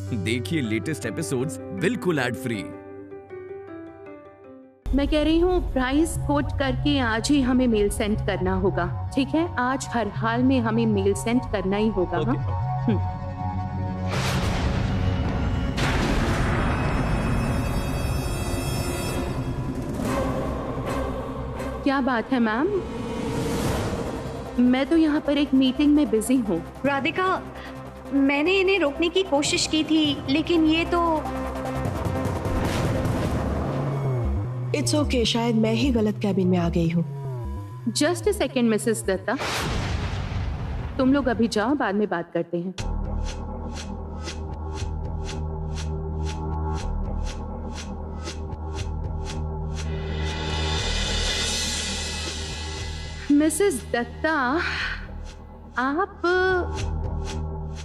देखिए latest episodes बिल्कुल ad free. मैं कह रही हूँ प्राइस कोट करके आज ही हमें मेल सेंड करना होगा, ठीक है? आज हर हाल में हमें मेल सेंड करना ही होगा। हाँ? क्या बात है मैम? मैं तो यहाँ पर एक मीटिंग में बिजी हूँ। राधिका, मैंने इन्हें रोकने की कोशिश की थी, लेकिन ये तो इट्स ओके, शायद मैं ही गलत कैबिन में आ गई हूँ। Just a second Mrs Dutta, तुम लोग अभी जाओ, बाद में बात करते हैं। मिसेस दत्ता, आप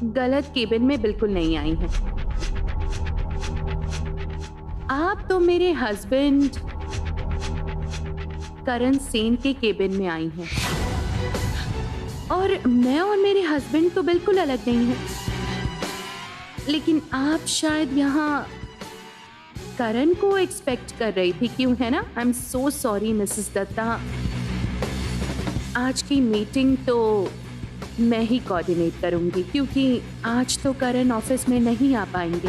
गलत केबिन में बिल्कुल नहीं आई हैं। आप तो मेरे हस्बैंड करण सेन के केबिन में आई हैं, और मैं और मेरे हस्बैंड तो बिल्कुल अलग नहीं हैं। लेकिन आप शायद यहाँ करण को एक्सपेक्ट कर रही थी, क्यों है ना? I am so sorry Mrs Dutta, आज की मीटिंग तो मैं ही कोऑर्डिनेट करूंगी, क्योंकि आज तो करण ऑफिस में नहीं आ पाएंगे।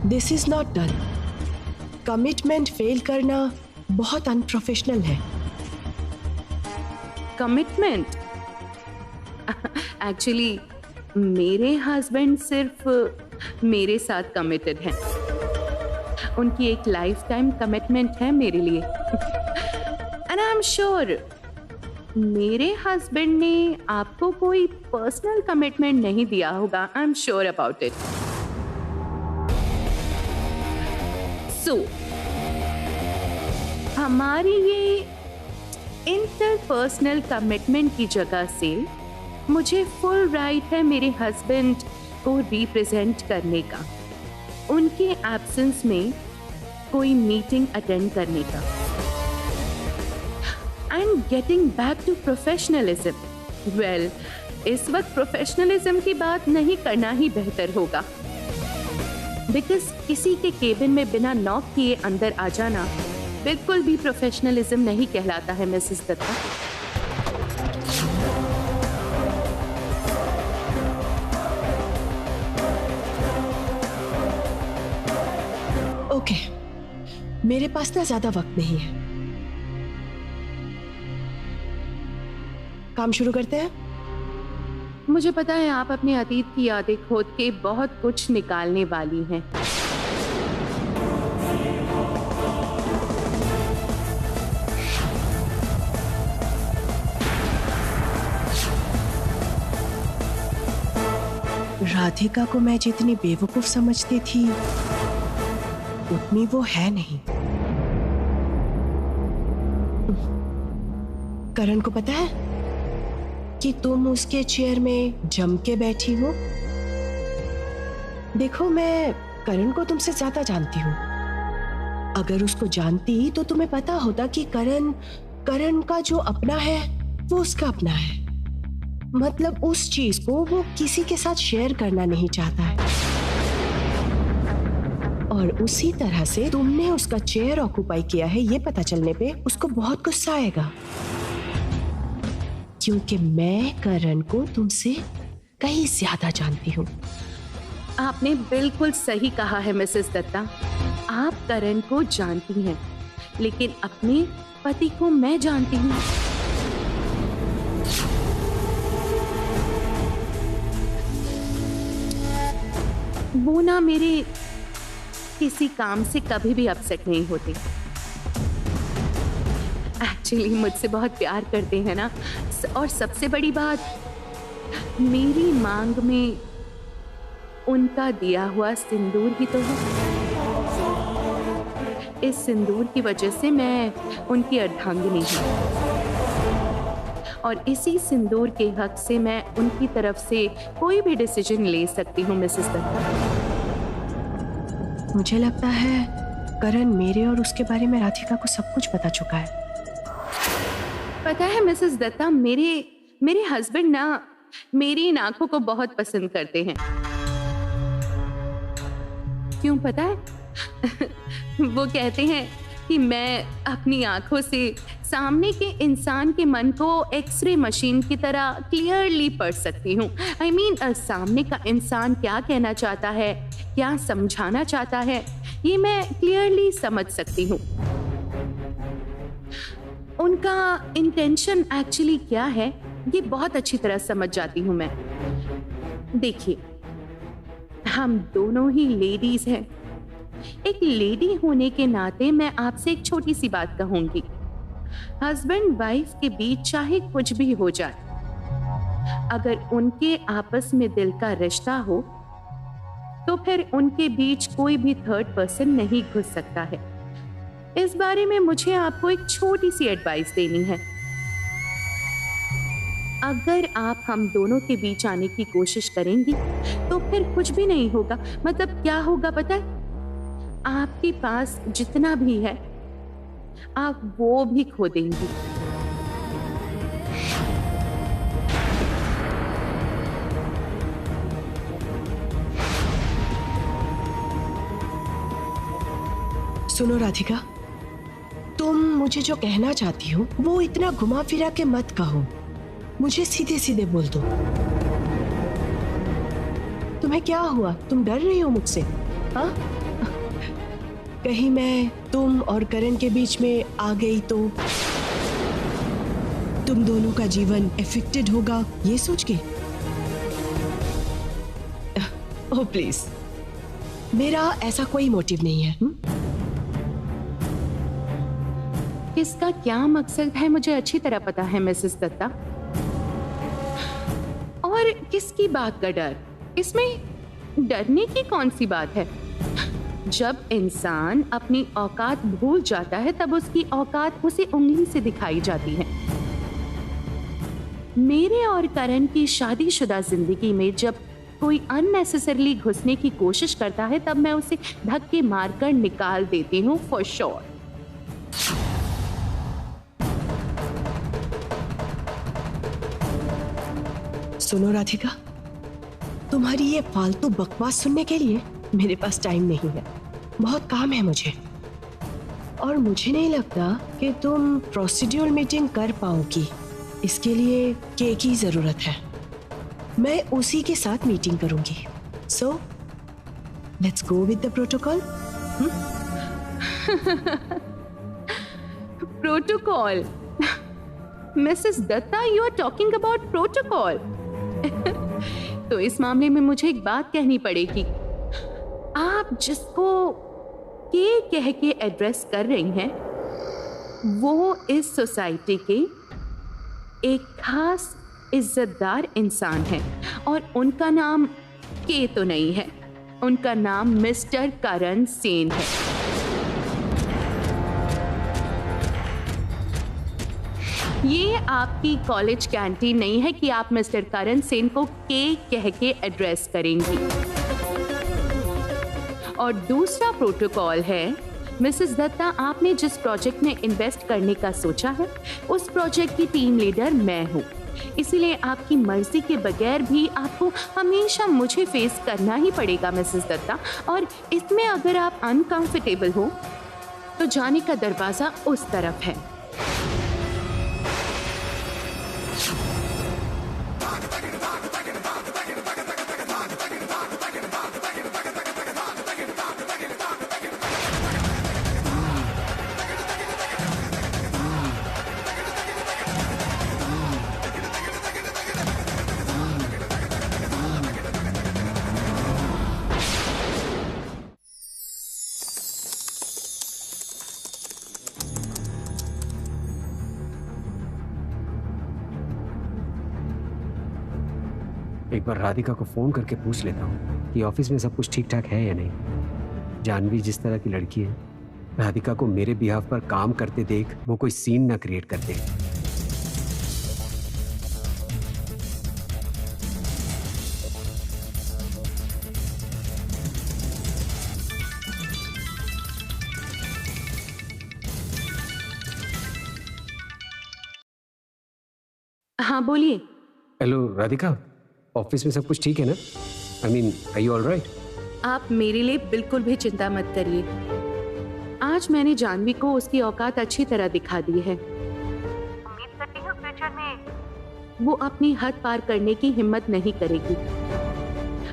This is not done. Commitment fail करना बहुत अनप्रोफेशनल है। कमिटमेंट? एक्चुअली मेरे हस्बैंड सिर्फ मेरे साथ कमिटेड हैं। उनकी एक लाइफ टाइम कमिटमेंट है मेरे लिए। एंड आई एम श्योर मेरे हस्बैंड ने आपको कोई पर्सनल कमिटमेंट नहीं दिया होगा। I am sure about it. So हमारी ये इंटरपर्सनल कमिटमेंट की जगह से मुझे फुल राइट है मेरे हस्बैंड को रिप्रेजेंट करने का, उनके एब्सेंस में कोई मीटिंग अटेंड करने का। And getting back to professionalism. Well, इस वक्त प्रोफेशनलिज्म की बात नहीं करना ही बेहतर होगा, बिकॉज किसी के केबिन में बिना नॉक किए अंदर आ जाना बिल्कुल भी प्रोफेशनलिज्म नहीं कहलाता है मिसेस दत्ता। ओके, मेरे पास ना ज्यादा वक्त नहीं है, काम शुरू करते हैं। मुझे पता है आप अपने अतीत की यादें खोद के बहुत कुछ निकालने वाली हैं। राधिका को मैं जितनी बेवकूफ समझती थी उतनी वो है नहीं। करण को पता है कि तुम उसके चेयर में जम के बैठी हो। देखो, मैं करण को तुमसे ज्यादा जानती हूँ। अगर उसको जानती तो तुम्हें पता होता कि करण का जो अपना है वो उसका अपना है। मतलब उस चीज को वो किसी के साथ शेयर करना नहीं चाहता है। और उसी तरह से तुमने उसका चेयर ऑक्यूपाई किया है, ये पता चलने पे उसको बहुत गुस्सा आएगा, क्योंकि मैं करण को तुमसे कहीं ज्यादा जानती हूँ। आपने बिल्कुल सही कहा है मिसेस दत्ता, आप करण को जानती हैं, लेकिन अपने पति को मैं जानती हूँ। वो ना मेरे किसी काम से कभी भी अपसेट नहीं होते। एक्चुअली मुझसे बहुत प्यार करते हैं ना, और सबसे बड़ी बात, मेरी मांग में उनका दिया हुआ सिंदूर ही तो है। इस सिंदूर की वजह से मैं उनकी अर्धांगिनी हूँ, और इसी सिंदूर के हक से मैं उनकी तरफ से कोई भी डिसीजन ले सकती हूँ मिसेस दत्ता। मुझे लगता है करण मेरे और उसके बारे में राधिका को सब कुछ बता चुका है। पता है मिसेस दत्ता, मेरे मेरे हस्बैंड ना मेरी इन आंखों को बहुत पसंद करते हैं। क्यों पता है? वो कहते हैं कि मैं अपनी आंखों से सामने के इंसान के मन को एक्सरे मशीन की तरह क्लियरली पढ़ सकती हूँ। आई मीन सामने का इंसान क्या कहना चाहता है, क्या समझाना चाहता है, ये मैं क्लियरली समझ सकती हूँ। उनका इंटेंशन एक्चुअली क्या है ये बहुत अच्छी तरह समझ जाती हूँ मैं। देखिए, हम दोनों ही लेडीज हैं। एक लेडी होने के नाते मैं आपसे एक छोटी सी बात कहूंगी। हस्बैंड वाइफ के बीच चाहे कुछ भी हो जाए, अगर उनके आपस में दिल का रिश्ता हो तो फिर उनके बीच कोई भी थर्ड पर्सन नहीं घुस सकता है। इस बारे में मुझे आपको एक छोटी सी एडवाइस देनी है। अगर आप हम दोनों के बीच आने की कोशिश करेंगी तो फिर कुछ भी नहीं होगा। मतलब क्या होगा पता है? आपके पास जितना भी है आप वो भी खो देंगी। सुनो राधिका, तुम मुझे जो कहना चाहती हो वो इतना घुमा फिरा के मत कहो, मुझे सीधे सीधे बोल दो। तुम्हें क्या हुआ? तुम डर रही हो मुझसे? हाँ, कहीं मैं तुम और करण के बीच में आ गई तो तुम दोनों का जीवन एफेक्टेड होगा, ये सोच के? ओह प्लीज, मेरा ऐसा कोई मोटिव नहीं है। इसका क्या मकसद है मुझे अच्छी तरह पता है मिसेस दत्ता। और किसकी बात का डर? इसमें डरने की कौन सी बात है? जब इंसान अपनी औकात भूल जाता है तब उसकी औकात उसे उंगली से दिखाई जाती है। मेरे और करण की शादीशुदा जिंदगी में जब कोई अननेसेसरली घुसने की कोशिश करता है तब मैं उसे धक्के मारकर निकाल देती हूँ फॉर श्योर। सुनो राधिका, तुम्हारी ये फालतू बकवास सुनने के लिए मेरे पास टाइम नहीं है। बहुत काम है मुझे, और मुझे नहीं लगता कि तुम प्रोसीड्यूरल मीटिंग कर पाओगी। इसके लिए के की जरूरत है। मैं उसी के साथ मीटिंग करूंगी। So let's go with the protocol. Protocol? Mrs Dutta, you are talking about protocol? तो इस मामले में मुझे एक बात कहनी पड़ेगी। आप जिसको के कह के एड्रेस कर रही हैं वो इस सोसाइटी के एक खास इज्जतदार इंसान है, और उनका नाम के तो नहीं है, उनका नाम मिस्टर करण सेन है। ये आपकी कॉलेज कैंटीन नहीं है कि आप मिस्टर करण सेन को के कह के एड्रेस करेंगी। और दूसरा प्रोटोकॉल है, मिसेस दत्ता, आपने जिस प्रोजेक्ट में इन्वेस्ट करने का सोचा है उस प्रोजेक्ट की टीम लीडर मैं हूँ। इसीलिए आपकी मर्जी के बगैर भी आपको हमेशा मुझे फेस करना ही पड़ेगा मिसेस दत्ता। और इसमें अगर आप अनकंफर्टेबल हो तो जाने का दरवाजा उस तरफ है। एक बार राधिका को फोन करके पूछ लेता हूँ कि ऑफिस में सब कुछ ठीक ठाक है या नहीं। जानवी जिस तरह की लड़की है, राधिका को मेरे बिहाफ पर काम करते देख वो कोई सीन ना क्रिएट कर दे। हाँ बोलिए। हेलो राधिका, ऑफिस में सब कुछ ठीक है ना? I mean, are you all right? आप मेरे लिए बिल्कुल भी चिंता मत करिए। आज मैंने जानवी को उसकी औकात अच्छी तरह दिखा दी है। उम्मीद करती हूँ फ्यूचर में वो अपनी हद पार करने की हिम्मत नहीं करेगी।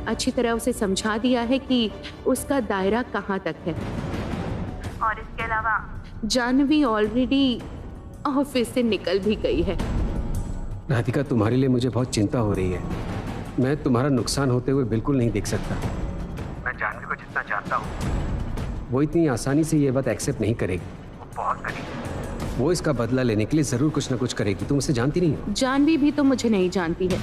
अच्छी तरह उसे समझा दिया है कि उसका दायरा कहाँ तक है। और इसके अलावा जानवी ऑलरेडी ऑफिस से निकल भी गई है। राधिका, तुम्हारे लिए मुझे बहुत चिंता हो रही है। मैं तुम्हारा नुकसान होते हुए बिल्कुल नहीं देख सकता। मैं जानवी को जितना जानता हूँ, वो इतनी आसानी से ये बात एक्सेप्ट नहीं करेगी। वो बहुत कड़ी, वो इसका बदला लेने के लिए जरूर कुछ ना कुछ करेगी। तुम उसे जानती नहीं हो। जानवी भी तो मुझे नहीं जानती है।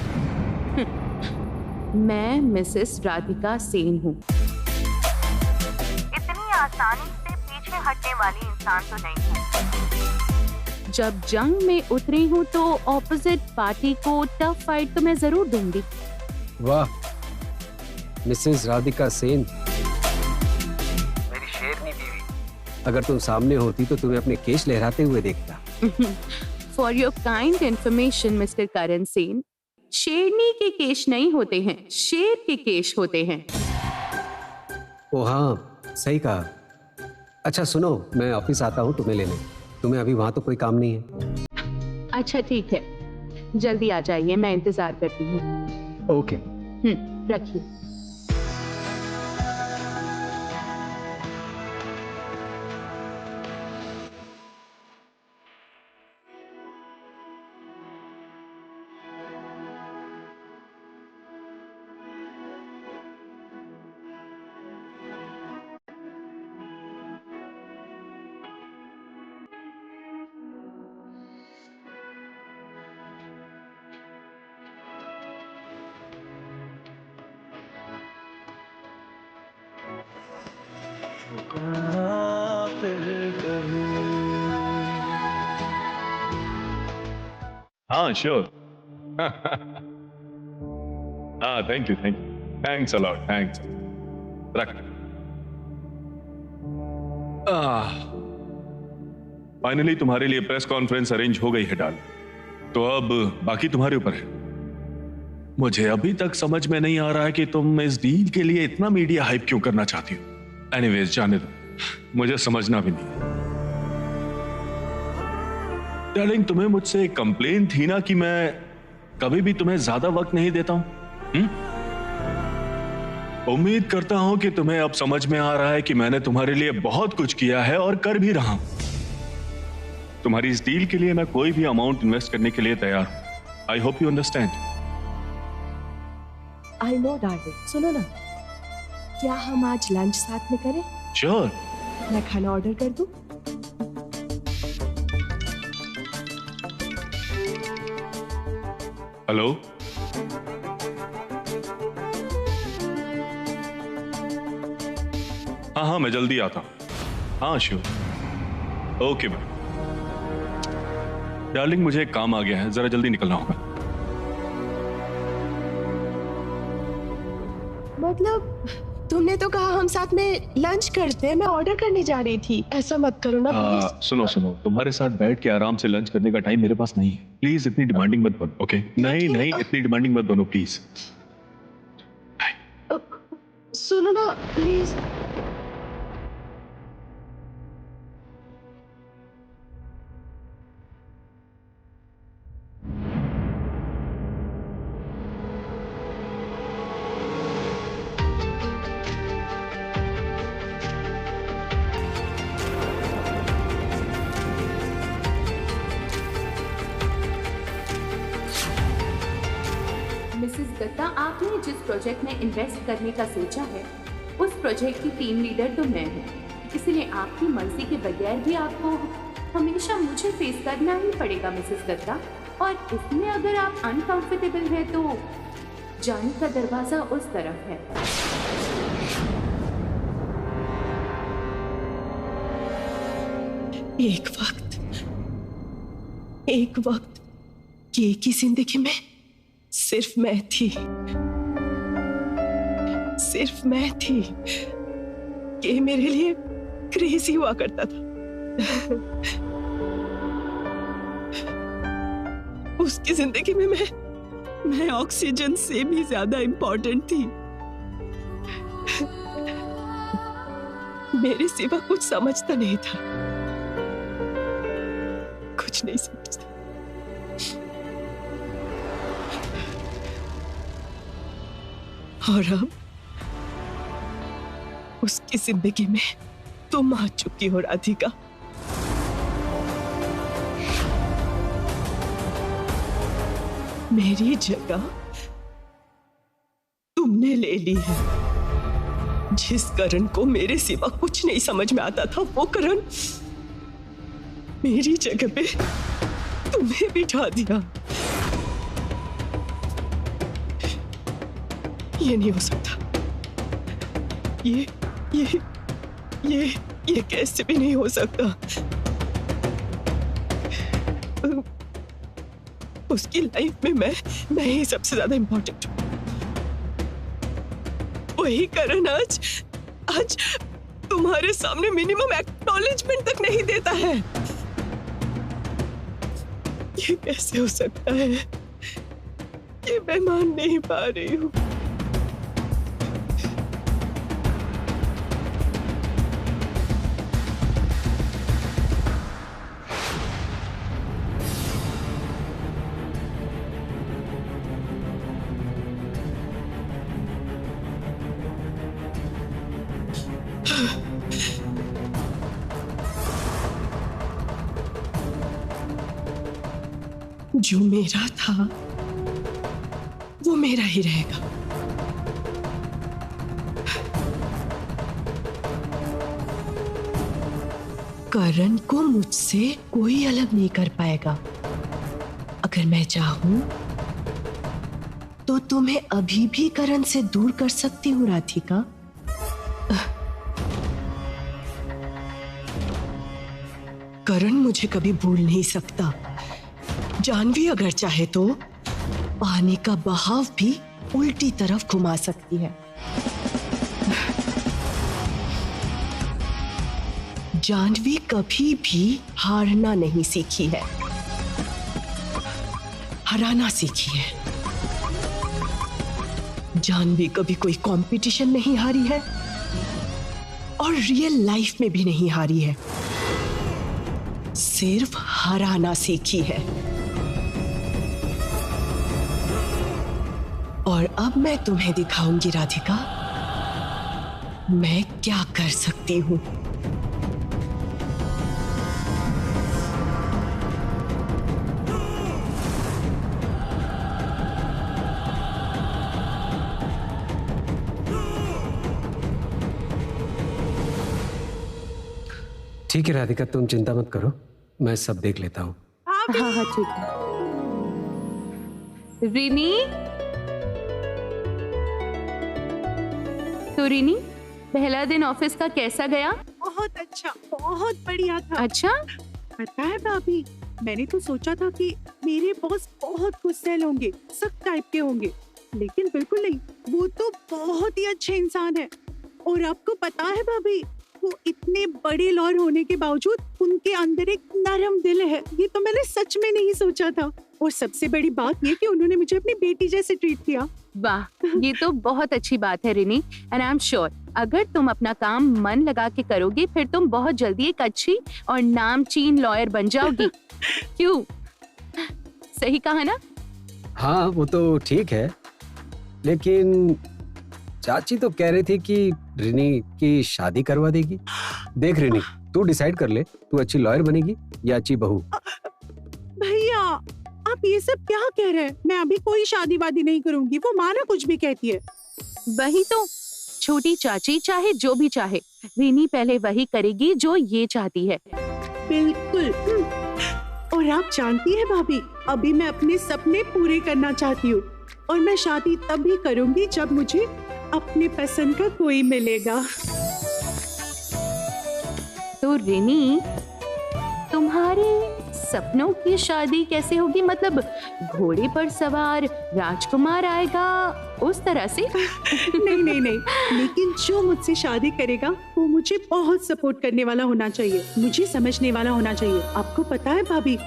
मैं मिसेस राधिका सेन हूँ। इतनी आसानी से पीछे हटने वाली इंसान तो नहीं हूँ। जब जंग में उतरी हूँ तो ऑपोजिट पार्टी को टफ फाइट तो मैं जरूर दूंगी। वाह, मिसेस राधिका सेन, मेरी शेरनी बीवी। अगर तुम सामने होती तो तुम्हें अपने केश लहराते हुए देखता। For your kind information mister Karan Sen, शेरनी के केश नहीं होते हैं, शेर के केश होते हैं। ओ हाँ, सही कहा। अच्छा सुनो, मैं ऑफिस आता हूँ तुम्हें लेने। तुम्हें अभी वहां तो कोई काम नहीं है? अच्छा ठीक है, जल्दी आ जाइए, मैं इंतजार करती हूँ। ओके। रखिए। हाँ श्योर। हाँ thank you, thanks a lot, thanks. रख। फाइनली तुम्हारे लिए प्रेस कॉन्फ्रेंस अरेंज हो गई है डाल। तो अब बाकी तुम्हारे ऊपर है। मुझे अभी तक समझ में नहीं आ रहा है कि तुम इस डील के लिए इतना मीडिया हाइप क्यों करना चाहती हो। एनीवेज जाने दो, मुझे समझना भी नहीं। डार्लिंग, तुम्हें मुझसे एक कंप्लेन थी ना कि मैं कभी भी तुम्हें ज्यादा वक्त नहीं देता हूं। उम्मीद करता हूं कि तुम्हें अब समझ में आ रहा है कि मैंने तुम्हारे लिए बहुत कुछ किया है और कर भी रहा हूं। तुम्हारी इस डील के लिए मैं कोई भी अमाउंट इन्वेस्ट करने के लिए तैयार हूं। I hope you understand. I know darling. सुनो ना, क्या हम आज लंच साथ में करें? श्योर। मैं खाना ऑर्डर कर दूं? हेलो, हाँ मैं जल्दी आता हूं। हाँ श्योर। Okay bye. डार्लिंग, मुझे एक काम आ गया है, जरा जल्दी निकलना होगा। मतलब तुमने तो कहा हम साथ में लंच करते हैं, मैं ऑर्डर करने जा रही थी। ऐसा मत करो ना प्लीज। सुनो, तुम्हारे साथ बैठ के आराम से लंच करने का टाइम मेरे पास नहीं है। प्लीज इतनी डिमांडिंग मत बनो। ओके? नहीं इतनी डिमांडिंग मत बनो प्लीज। सुनो ना प्लीज। मिसेस दत्ता, आपने जिस प्रोजेक्ट में इन्वेस्ट करने का सोचा है, उस प्रोजेक्ट की टीम लीडर तो मैं हूँ। इसलिए आपकी मर्जी के बगैर भी आपको हमेशा मुझे फेस करना ही पड़ेगा मिसेस दत्ता। और इसमें अगर आप अनकंफर्टेबल हैं तो जाने का दरवाजा उस तरफ है। एक वक्त ये की जिंदगी में सिर्फ मैं थी। ये मेरे लिए क्रेजी हुआ करता था। उसकी जिंदगी में मैं ऑक्सीजन से भी ज्यादा इंपॉर्टेंट थी। मेरे सिवा कुछ समझता नहीं था, कुछ नहीं समझता। और अब उसकी जिंदगी में तुम आ चुकी हो राधिका। मेरी जगह तुमने ले ली है। जिस करण को मेरे सिवा कुछ नहीं समझ में आता था, वो करण मेरी जगह पे तुम्हें बिठा दिया। ये नहीं हो सकता। ये कैसे भी नहीं हो सकता। उसकी लाइफ में मैं ही सबसे ज्यादा इंपॉर्टेंट हूं। वही करण आज तुम्हारे सामने मिनिमम एक्नॉलेजमेंट तक नहीं देता है। ये कैसे हो सकता है? ये मैं मान नहीं पा रही हूं। जो मेरा था वो मेरा ही रहेगा। करण को मुझसे कोई अलग नहीं कर पाएगा। अगर मैं चाहूं तो तुम्हें अभी भी करण से दूर कर सकती हूँ राधिका। करण मुझे कभी भूल नहीं सकता। जानवी अगर चाहे तो पानी का बहाव भी उल्टी तरफ घुमा सकती है। जानवी कभी भी हारना नहीं सीखी है, हराना सीखी है। जानवी कभी कोई कंपटीशन नहीं हारी है और रियल लाइफ में भी नहीं हारी है, सिर्फ हराना सीखी है। और अब मैं तुम्हें दिखाऊंगी राधिका, मैं क्या कर सकती हूं। ठीक है राधिका, तुम चिंता मत करो, मैं सब देख लेता हूँ। हाँ ठीक है। रिनी, तो रिनी, पहला दिन ऑफिस का कैसा गया? बहुत अच्छा, बहुत बढ़िया था। अच्छा? पता है भाभी, मैंने तो सोचा था कि मेरे बॉस बहुत गुस्सैल होंगे, सख्त टाइप के होंगे, लेकिन बिल्कुल नहीं। वो तो बहुत ही अच्छे इंसान है। और आपको पता है भाभी, वो इतने बड़े लॉयर होने के बावजूद उनके अंदर एक नरम दिल है। ये तो मैंने सच में नहीं सोचा था। और सबसे बड़ी बात ये कि उन्होंने मुझे अपनी बेटी जैसे ट्रीट किया। वाह, ये तो बहुत अच्छी बात है Rini. And I am sure अगर तुम अपना काम मन लगा के करोगे फिर तुम बहुत जल्दी एक अच्छी और नामचीन लॉयर बन जाओगी। क्यों? सही कहा ना? हाँ वो तो ठीक है, लेकिन चाची तो कह रही थी कि रिनी की शादी करवा देगी। देख रिनी, तू डिसाइड कर ले, तू अच्छी लॉयर बनेगी या अच्छी बहू। भैया आप ये सब क्या कह रहे हैं? मैं अभी कोई शादी वादी नहीं करूंगी। वो माँ ना कुछ भी कहती है। वही तो, छोटी चाची चाहे जो भी चाहे, रिनी पहले वही करेगी जो ये चाहती है। बिल्कुल। और आप जानती है भाभी, अभी मैं अपने सपने पूरे करना चाहती हूँ और मैं शादी तब भी करूंगी जब मुझे अपने पसंद का कोई मिलेगा। तो रिनी, तुम्हारे सपनों की शादी कैसे होगी? मतलब घोड़े पर सवार राजकुमार आएगा उस तरह से? नहीं, लेकिन जो मुझसे शादी करेगा वो मुझे बहुत सपोर्ट करने वाला होना चाहिए, मुझे समझने वाला होना चाहिए। आपको पता है भाभी,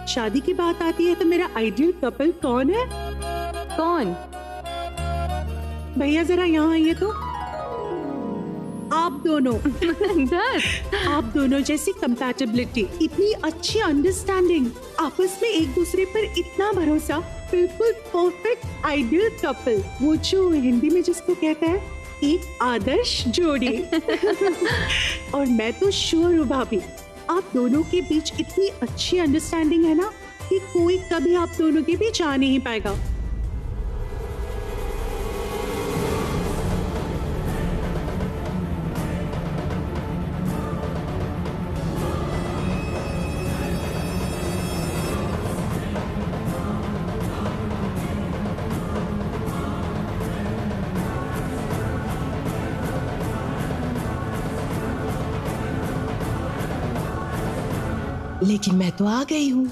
शादी की बात आती है तो मेरा आइडियल कपल कौन है? कौन? भैया जरा यहाँ आइए तो। आप दोनों। दत्त, आप दोनों जैसी कंपैटिबिलिटी, इतनी अच्छी अंडरस्टैंडिंग, आपस में एक दूसरे पर इतना भरोसा, बिल्कुल परफेक्ट आइडियल कपल। वो जो हिंदी में जिसको कहते हैं एक आदर्श जोड़ी। और मैं तो श्योर हूँ भाभी, आप दोनों के बीच इतनी अच्छी अंडरस्टैंडिंग है ना कि कोई कभी आप दोनों के बीच आ नहीं पाएगा। लेकिन मैं तो आ गई हूँ।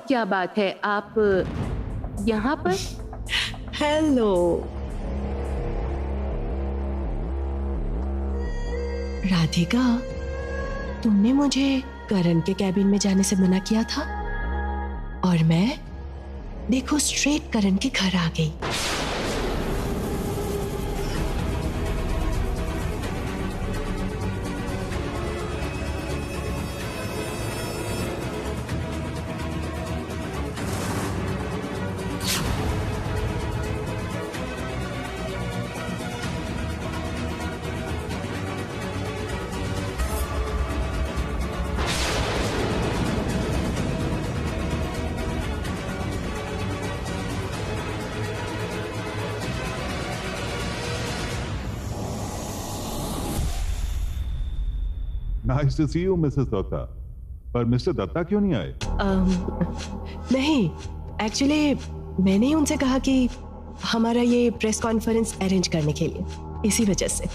क्या बात है, आप यहाँ पर? हेलो राधिका, तुमने मुझे करण के कैबिन में जाने से मना किया था और मैं देखो स्ट्रेट करण के घर आ गई। Nice to see you Mrs Dutta. पर मिस्टर दत्ता क्यों नहीं आए? नहीं, एक्चुअली मैंने ही उनसे कहा कि हमारा ये प्रेस कॉन्फ्रेंस अरेंज करने के लिए, इसी वजह से।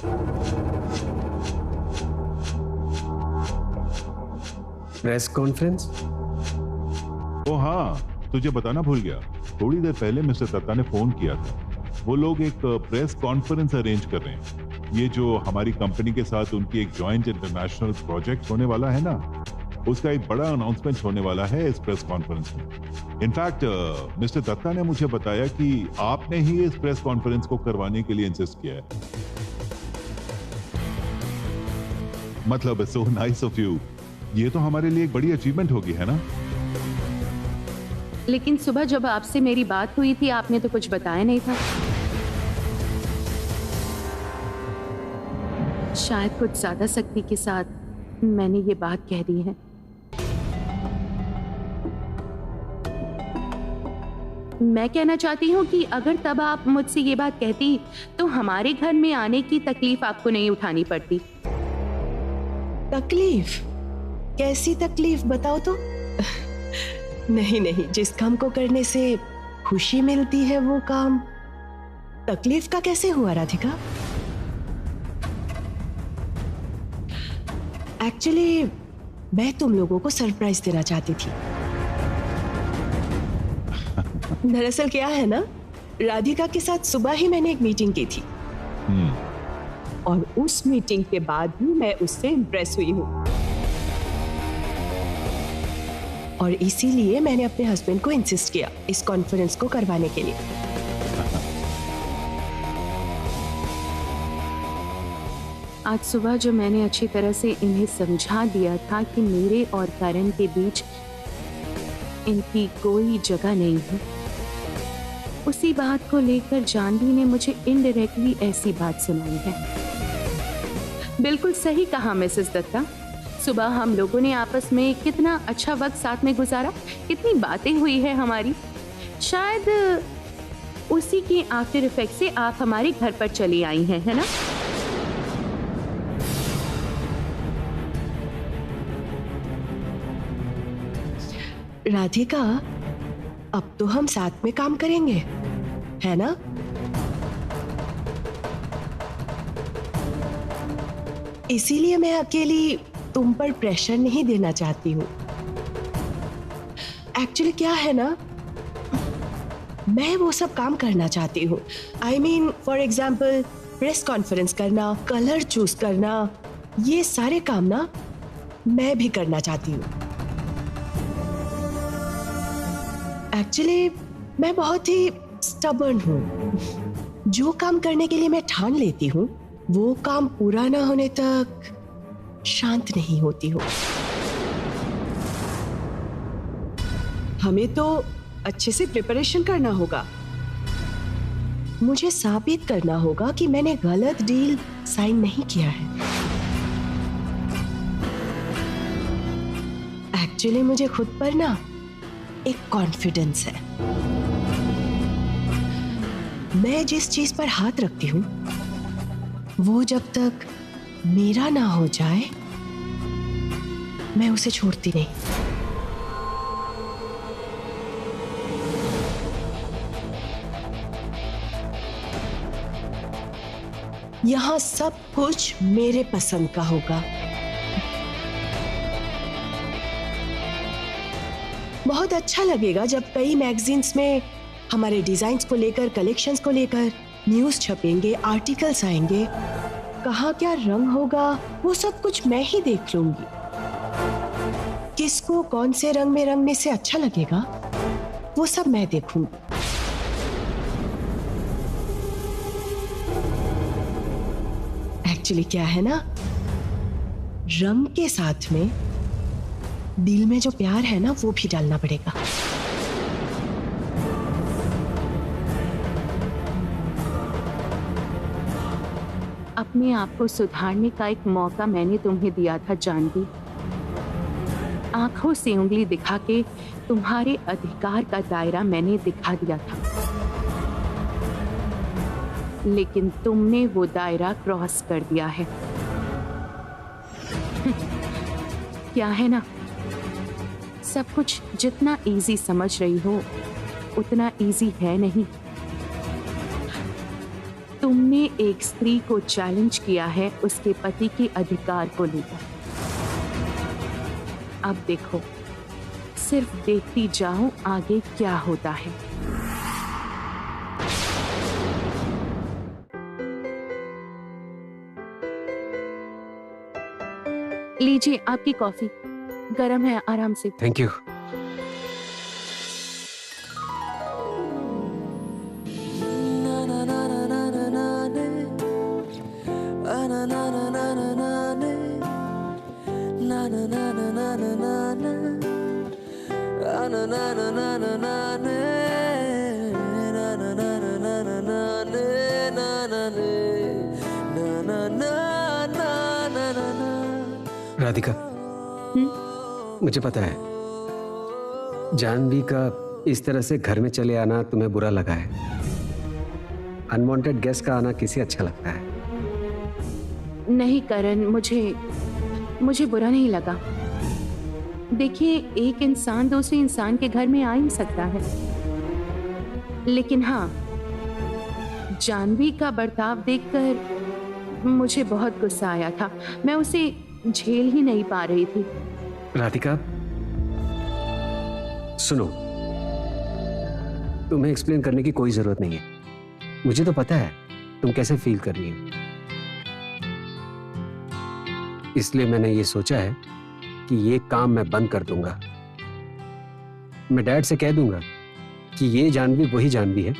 Press conference? ओ हाँ, तुझे बताना भूल गया। थोड़ी देर पहले मिस्टर दत्ता ने फोन किया था। वो लोग एक प्रेस कॉन्फ्रेंस अरेंज कर रहे हैं। ये जो हमारी कंपनी के साथ उनकी एक जॉइंट इंटरनेशनल प्रोजेक्ट होने वाला है ना, उसका एक बड़ा अनाउंसमेंट होने वाला है इस प्रेस कॉन्फ्रेंस में। इनफैक्ट मिस्टर दत्ता ने मुझे बताया कि आपने ही इस प्रेस कॉन्फ्रेंस को करवाने के लिए इंसिस्ट किया है। मतलब सो नाइस ऑफ यू। ये तो हमारे लिए एक बड़ी अचीवमेंट होगी, है ना? लेकिन सुबह जब आपसे मेरी बात हुई थी, आपने तो कुछ बताया नहीं था। शायद कुछ ज्यादा सख्ती के साथ मैंने ये बात कह दी है। मैं कहना चाहती हूँ कि अगर तब आप मुझसे ये बात कहती तो हमारे घर में आने की तकलीफ आपको नहीं उठानी पड़ती। तकलीफ? कैसी तकलीफ बताओ तो? नहीं नहीं, जिस काम को करने से खुशी मिलती है वो काम तकलीफ का कैसे हुआ राधिका? एक्चुअली मैं तुम लोगों को सरप्राइज देना चाहती थी। दरअसल क्या है ना, राधिका के साथ सुबह ही मैंने एक मीटिंग की थी और उस मीटिंग के बाद ही मैं उससे इम्प्रेस हुई हूँ और इसीलिए मैंने अपने हस्बैंड को इंसिस्ट किया इस कॉन्फ्रेंस को करवाने के लिए। आज सुबह जो मैंने अच्छी तरह से इन्हें समझा दिया था कि मेरे और करण के बीच इनकी कोई जगह नहीं है, उसी बात को लेकर जानवी ने मुझे इनडायरेक्टली ऐसी बात सुनाई है। बिल्कुल सही कहा मिसेस दत्ता। सुबह हम लोगों ने आपस में कितना अच्छा वक्त साथ में गुजारा, कितनी बातें हुई है हमारी। शायद उसी के आफ्टर इफेक्ट से आप हमारे घर पर चली आई हैं, है ना? राधिका, अब तो हम साथ में काम करेंगे, है ना? इसीलिए मैं अकेली तुम पर प्रेशर नहीं देना चाहती हूँ। एक्चुअली क्या है ना, मैं वो सब काम करना चाहती हूँ। I mean for example press conference करना, कलर चूज करना, ये सारे काम ना मैं भी करना चाहती हूँ। एक्चुअली मैं बहुत ही स्टबर्न हूँ। जो काम करने के लिए मैं ठान लेती हूँ वो काम पूरा ना होने तक शांत नहीं होती हूँ। हमें तो अच्छे से प्रिपरेशन करना होगा। मुझे साबित करना होगा कि मैंने गलत डील साइन नहीं किया है। एक्चुअली मुझे खुद पर ना एक कॉन्फिडेंस है। मैं जिस चीज पर हाथ रखती हूं वो जब तक मेरा ना हो जाए मैं उसे छोड़ती नहीं। यहां सब कुछ मेरे पसंद का होगा। बहुत अच्छा लगेगा जब कई मैगजीन्स में हमारे डिजाइन्स को लेकर, कलेक्शंस को लेकर न्यूज छपेंगे, आर्टिकल्स आएंगे। कहाँ क्या रंग होगा वो सब कुछ मैं ही देख लूंगी। किसको कौन से रंग में रंगने से अच्छा लगेगा वो सब मैं देखूंगी। एक्चुअली क्या है ना, रंग के साथ में दिल में जो प्यार है ना वो भी डालना पड़ेगा। अपने आप को सुधारने का एक मौका मैंने तुम्हें दिया था जानवी। आंखों से उंगली दिखा के तुम्हारे अधिकार का दायरा मैंने दिखा दिया था, लेकिन तुमने वो दायरा क्रॉस कर दिया है। क्या है ना, सब कुछ जितना इजी समझ रही हो उतना इजी है नहीं। तुमने एक स्त्री को चैलेंज किया है उसके पति के अधिकार को लेकर। अब देखो, सिर्फ देखती जाओ आगे क्या होता है। लीजिए आपकी कॉफी, गरम है, आराम से। Thank you. राधिका, मुझे पता है जानवी का इस तरह से घर में चले आना तुम्हें बुरा लगा है। अनवांटेड गेस्ट का आना किसे अच्छा लगता है? नहीं करण, मुझे बुरा नहीं लगा। देखिए, एक इंसान दूसरे इंसान के घर में आ ही सकता है, लेकिन हाँ, जानवी का बर्ताव देखकर मुझे बहुत गुस्सा आया था। मैं उसे झेल ही नहीं पा रही थी। राधिका सुनो, तुम्हें एक्सप्लेन करने की कोई जरूरत नहीं है। मुझे तो पता है तुम कैसे फील कर रही हो। इसलिए मैंने ये सोचा है कि ये काम मैं बंद कर दूंगा। मैं डैड से कह दूंगा कि ये जानवी वही जानवी है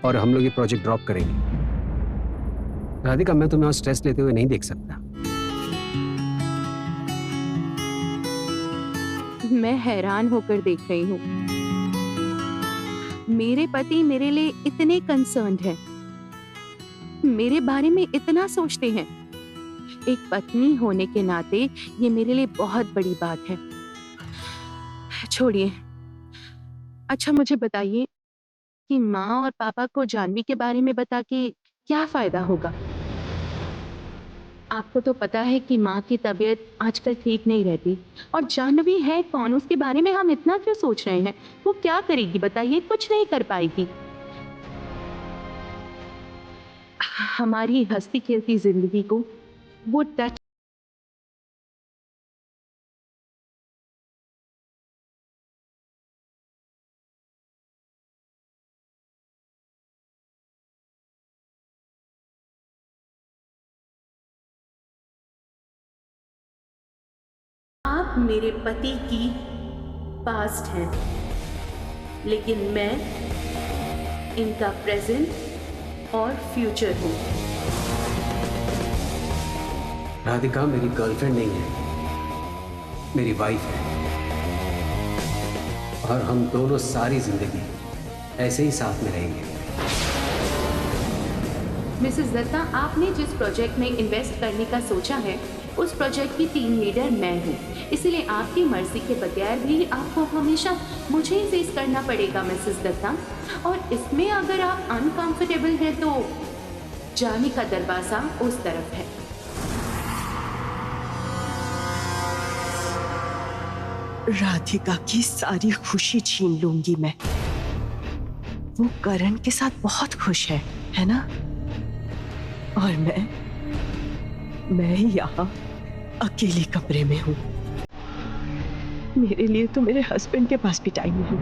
और हम लोग ये प्रोजेक्ट ड्रॉप करेंगे। राधिका, मैं तुम्हें और स्ट्रेस लेते हुए नहीं देख सकता। मैं हैरान होकर देख रही हूँ। मेरे पति मेरे लिए इतने कंसर्न्ड हैं, मेरे बारे में इतना सोचते हैं। एक पत्नी होने के नाते ये मेरे लिए बहुत बड़ी बात है। छोड़िए, अच्छा मुझे बताइए कि माँ और पापा को जानवी के बारे में बता के क्या फायदा होगा? आपको तो पता है कि माँ की तबीयत आजकल ठीक नहीं रहती, और जानवी है कौन, उसके बारे में हम इतना क्यों सोच रहे हैं? वो क्या करेगी बताइए? कुछ नहीं कर पाएगी। हमारी हंसती खेलती जिंदगी को वो टच मेरे पति की पास्ट हैं, लेकिन मैं इनका प्रेजेंट और फ्यूचर हूँ। राधिका मेरी गर्लफ्रेंड नहीं है, मेरी वाइफ है, और हम दोनों सारी जिंदगी ऐसे ही साथ में रहेंगे। मिसेस दत्ता, आपने जिस प्रोजेक्ट में इन्वेस्ट करने का सोचा है उस प्रोजेक्ट की टीम लीडर मैं हूँ, इसलिए आपकी मर्जी के बगैर भी आपको हमेशा मुझे ही फेस करना पड़ेगा मिसेस दत्ता। और इसमें अगर आप अनकंफर्टेबल हैं तो जाने का दरवाजा उस तरफ है। राधिका की सारी खुशी छीन लूंगी मैं। वो करण के साथ बहुत खुश है ना? और मैं यहाँ अकेले कमरे में हूँ। मेरे लिए तो मेरे हस्बैंड के पास भी टाइम नहीं।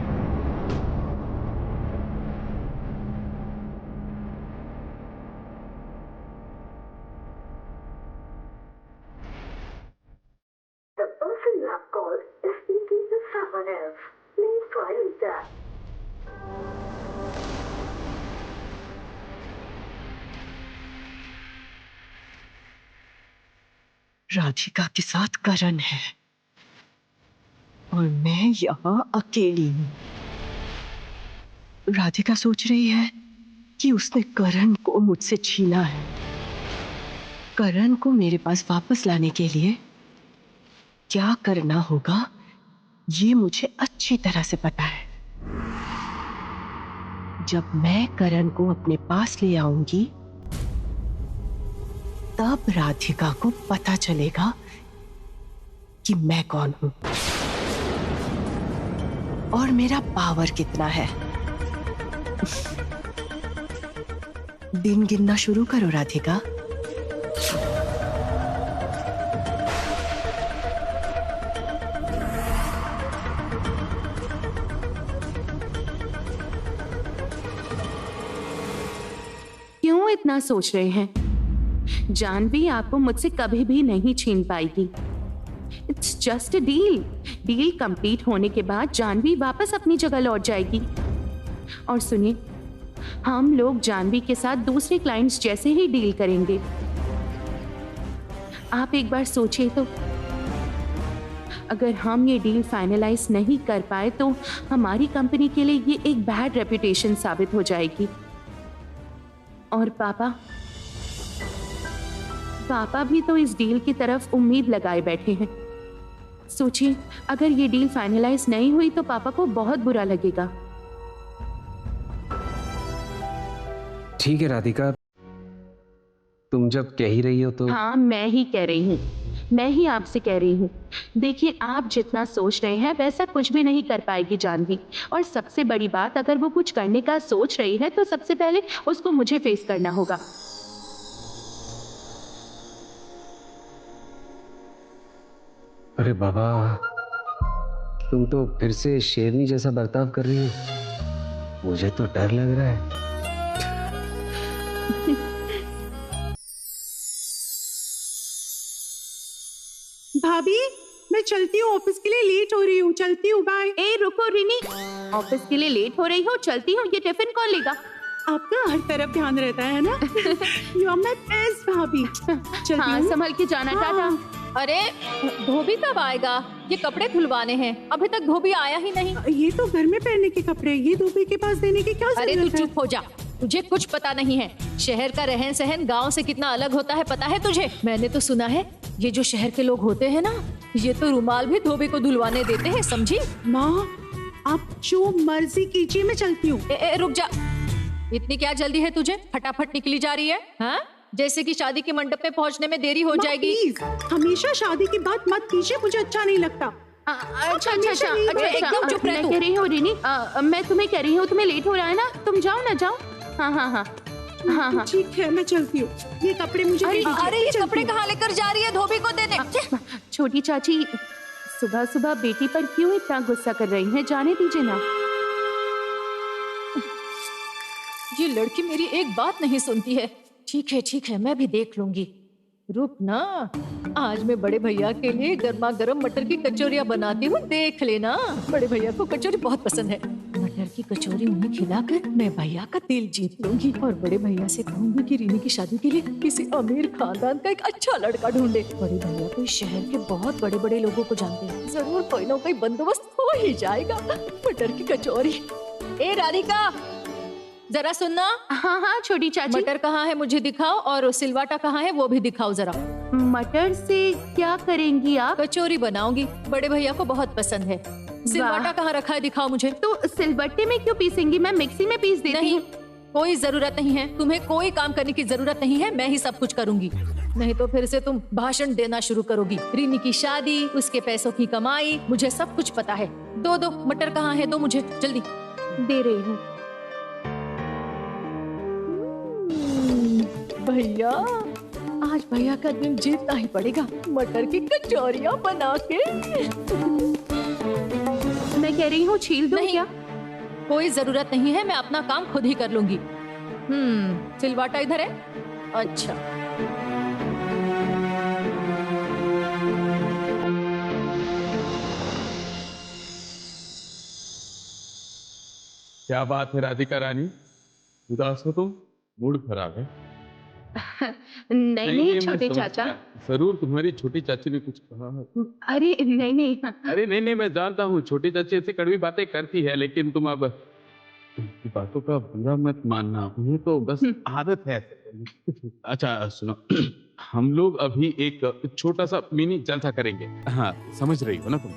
The person you have called is speaking to someone else. Please try later. Radhika के साथ करण है और मैं यहाँ अकेली हूँ। राधिका सोच रही है कि उसने करण को मुझसे छीना है। करण को मेरे पास वापस लाने के लिए क्या करना होगा ये मुझे अच्छी तरह से पता है। जब मैं करण को अपने पास ले आऊंगी तब राधिका को पता चलेगा कि मैं कौन हूं और मेरा पावर कितना है। दिन गिनना शुरू करो राधिका। क्यों इतना सोच रहे हैं? जानवी आपको मुझसे कभी भी नहीं छीन पाएगी। It's just a deal. Deal complete होने के बाद जानवी वापस अपनी जगह लौट जाएगी। और सुनिए, हम लोग जानवी के साथ दूसरे क्लाइंट्स जैसे ही डील करेंगे। आप एक बार सोचिए तो, अगर हम ये डील फाइनलाइज नहीं कर पाए तो हमारी कंपनी के लिए ये एक बैड रेपुटेशन साबित हो जाएगी। और पापा भी तो इस डील की तरफ उम्मीद लगाए बैठे हैं। सोचिए, अगर ये डील फाइनलाइज नहीं हुई तो पापा को बहुत बुरा लगेगा। ठीक है राधिका, तुम जब कह ही रही हो तो। हाँ, मैं ही कह रही हूँ, मैं ही आपसे कह रही हूँ। देखिए, आप जितना सोच रहे हैं वैसा कुछ भी नहीं कर पाएगी जानवी। और सबसे बड़ी बात, अगर वो कुछ करने का सोच रही है तो सबसे पहले उसको मुझे फेस करना होगा। अरे बाबा, तुम तो फिर से शेरनी जैसा बर्ताव कर रही हो। मुझे तो डर लग रहा है। भाभी, मैं चलती हूँ, ऑफिस के लिए लेट हो रही हूँ। चलती हूँ, बाय। ए रुको रिनी, ऑफिस के लिए लेट हो रही हो, चलती हूँ। ये टिफिन कौन लेगा? आपका हर तरफ ध्यान रहता है ना। यू आर माय बेस्ट भाभी। चलती हाँ, हूँ। संभल के जाना। टाटा। अरे धोबी कब आएगा? ये कपड़े धुलवाने हैं, अभी तक धोबी आया ही नहीं। ये तो घर में पहनने के कपड़े, ये धोबी के पास देने की क्या अरे जरूरत तू है? चुप हो जा, तुझे कुछ पता नहीं है। शहर का रहन सहन गांव से कितना अलग होता है पता है तुझे? मैंने तो सुना है ये जो शहर के लोग होते हैं ना, ये तो रुमाल भी धोबी को धुलवाने देते हैं, समझी? माँ, आप जो मर्जी कीजिए, मैं चलती हूँ। रुक जा, इतनी क्या जल्दी है तुझे? फटाफट निकली जा रही है, हाँ? जैसे कि शादी के मंडप में पहुंचने में देरी हो जाएगी। प्लीज, हमेशा शादी की बात मत कीजिए, मुझे अच्छा नहीं लगता। अच्छा, एकदम चुप रह तू। मैं कह रही हूँ रिनी, मैं तुम्हें कह रही हूँ, तुम्हें लेट हो रहा है ना, तुम जाओ ना, जाओ। हाँ हाँ हाँ हाँ हाँ, ठीक है, मैं चलती हूँ। ये कपड़े मुझे दे दीजिए, अरे मैं ये चलती कपड़े हूँ। कहाँ लेकर जा रही है धोबी को देने? छोटी चाची सुबह सुबह बेटी पर क्यों इतना गुस्सा कर रही हैं? जाने दीजिए ना। ये लड़की मेरी एक बात नहीं सुनती है। ठीक है, मैं भी देख लूंगी। रुक ना, आज मैं बड़े भैया के लिए गर्मा गर्म मटर की कचौरियाँ बनाती हूँ, देख लेना। बड़े भैया को कचौरी बहुत पसंद है। मटर की कचौरी उन्हें खिलाकर मैं भैया का दिल जीत लूंगी और बड़े भैया से कहूंगी कि रीनी की शादी के लिए किसी अमीर खानदान का एक अच्छा लड़का ढूंढे। बड़े भैया तो इस शहर के बहुत बड़े बड़े लोगों को जानते हैं, जरूर कोई ना कोई बंदोबस्त हो ही जाएगा। मटर की कचौरी। ए राधिका, जरा सुनना। हाँ हाँ छोटी चाची। मटर कहाँ है मुझे दिखाओ, और सिलवाटा कहाँ है वो भी दिखाओ जरा। मटर से क्या करेंगी आप? कचौरी बनाऊंगी, बड़े भैया को बहुत पसंद है। सिलवाटा कहाँ रखा है दिखाओ मुझे। तो सिलबट्टे में क्यों पीसेंगी? मैं मिक्सी में पीस देती हूँ। कोई जरूरत नहीं है, तुम्हें कोई काम करने की जरूरत नहीं है, मैं ही सब कुछ करूंगी। नहीं तो फिर से तुम भाषण देना शुरू करोगी। रीनी की शादी, उसके पैसों की कमाई, मुझे सब कुछ पता है। दो मटर कहाँ है, दो मुझे जल्दी। दे रही हूँ। भैया, आज भैया का दिल जीतना ही पड़ेगा, मटर की कचौरियाँ बना के। मैं कह रही हूँ छील दूँ क्या? कोई जरूरत नहीं है, मैं अपना काम खुद ही कर लूंगी। सिलवाटा इधर है। अच्छा, क्या बात है राधिका रानी, उदास हो तुम? मूड खराब है? नहीं छोटे चाचा। जरूर तुम्हारी छोटी चाची ने कुछ कहा है। अरे नहीं। अरे नहीं, मैं जानता हूँ छोटी चाची ऐसी कड़वी बातें करती है, लेकिन तुम अब उनकी बातों का बुरा मत मानना, उन्हें तो बस आदत है। अच्छा सुनो, हम लोग अभी एक छोटा सा मिनी जलसा करेंगे। हाँ, समझ रही हो ना तुम?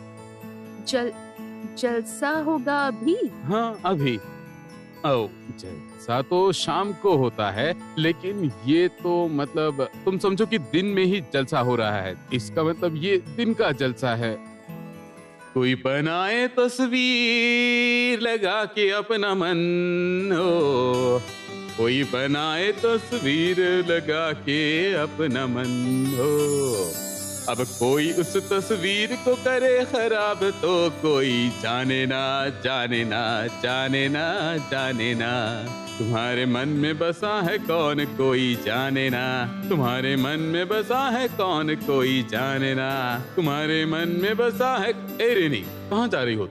जलसा होगा अभी? हाँ अभी। ओ, जलसा तो शाम को होता है, लेकिन ये तो मतलब तुम समझो कि दिन में ही जलसा हो रहा है। इसका मतलब ये दिन का जलसा है। कोई बनाए तस्वीर लगा के अपना मन हो, कोई बनाए तस्वीर लगा के अपना मन हो। अब कोई उस तस्वीर को करे खराब, तो कोई जाने ना जाने ना जाने ना जाने ना। तुम्हारे मन में बसा है कौन कोई जाने ना, तुम्हारे मन में बसा है कौन कोई जाने ना, तुम्हारे मन में बसा है। ए रेनी, कहाँ जा रही हो?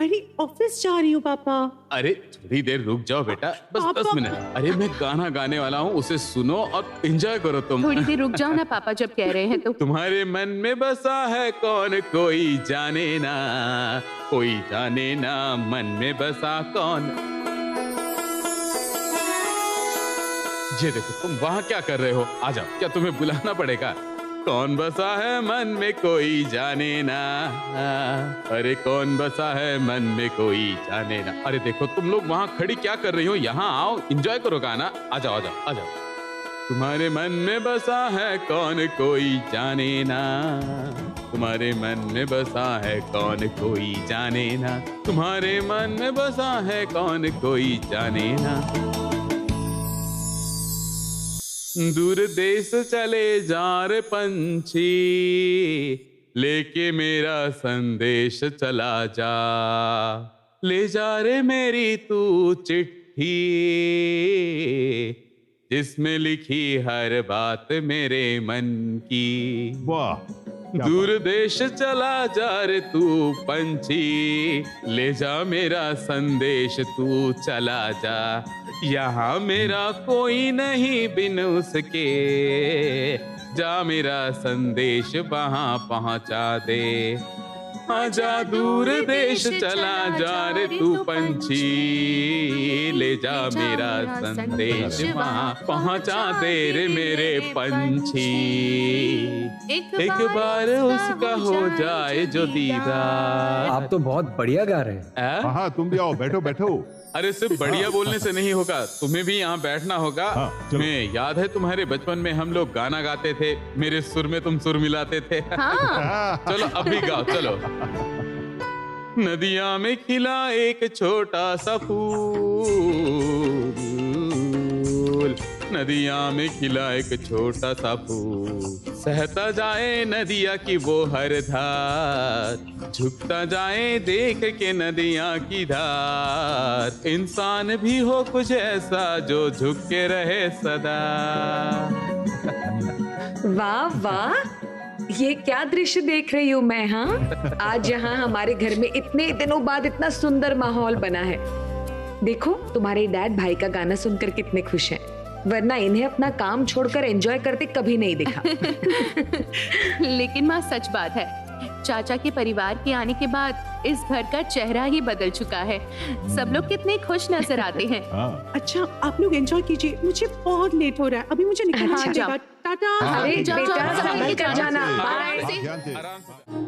अरे ऑफिस जा रही हूँ पापा। अरे थोड़ी देर रुक जाओ बेटा, बस 10 मिनट। अरे मैं गाना गाने वाला हूँ, उसे सुनो और एंजॉय करो तुम। थोड़ी देर रुक जाओ ना पापा, जब कह रहे हैं तो। तुम्हारे मन में बसा है कौन कोई जाने ना, कोई जाने ना, मन में बसा कौन। ये देखो तुम वहाँ क्या कर रहे हो, आ जाओ। क्या तुम्हें बुलाना पड़ेगा? कौन बसा है मन में कोई जाने ना, अरे कौन बसा है मन में कोई जाने ना। अरे देखो तुम लोग वहाँ खड़ी क्या कर रही हो, यहाँ आओ, एंजॉय करो गाना। आ जाओ आ जाओ आ जाओ। तुम्हारे मन में बसा है कौन कोई जाने ना, तुम्हारे मन में बसा है कौन कोई जाने ना, तुम्हारे मन में बसा है कौन कोई जाने ना। दूर देश चले जा रे पंछी, लेके मेरा संदेश चला जा, ले जा रे मेरी तू चिट्ठी, जिसमें लिखी हर बात मेरे मन की। वाह, दूर देश चला जा रे तू पंछी, ले जा मेरा संदेश तू चला जा, यहाँ मेरा कोई नहीं बिन उसके, जा मेरा संदेश वहाँ पहुँचा दे। आजा दूर देश चला जा रे तू पंछी, ले जा मेरा संदेश वहाँ पहुँचा दे रे मेरे पंछी। एक बार उसका हो जाए जो दीदार। आप तो बहुत बढ़िया गा रहे हैं। हाँ तुम भी आओ, बैठो बैठो। अरे सिर्फ बढ़िया बोलने से नहीं होगा, तुम्हें भी यहाँ बैठना होगा। तुम्हें याद है तुम्हारे बचपन में हम लोग गाना गाते थे, मेरे सुर में तुम सुर मिलाते थे। चलो अब भी गाओ, चलो। नदिया में खिला एक छोटा सा फूल, नदिया में खिला एक छोटा सा फूल, सहता जाए नदिया की वो हर धार, झुकता जाए देख के नदिया की धार, इंसान भी हो कुछ ऐसा जो झुक के रहे सदा। वाह वाह, ये क्या दृश्य देख रही हूँ मैं। हाँ, आज यहाँ हमारे घर में इतने दिनों बाद इतना सुंदर माहौल बना है। देखो तुम्हारे डैड भाई का गाना सुनकर कितने खुश हैं, वरना इन्हें अपना काम छोड़कर एंजॉय करते कभी नहीं देखा। लेकिन माँ सच बात है, चाचा के परिवार के आने के बाद इस घर का चेहरा ही बदल चुका है। सब लोग कितने खुश नजर आते हैं। अच्छा आप लोग एंजॉय कीजिए, मुझे बहुत लेट हो रहा है, अभी मुझे निकलना हाँ, पड़ेगा। जाओ। टाटा। अरे बेटा संभल कर जाना। आराम से।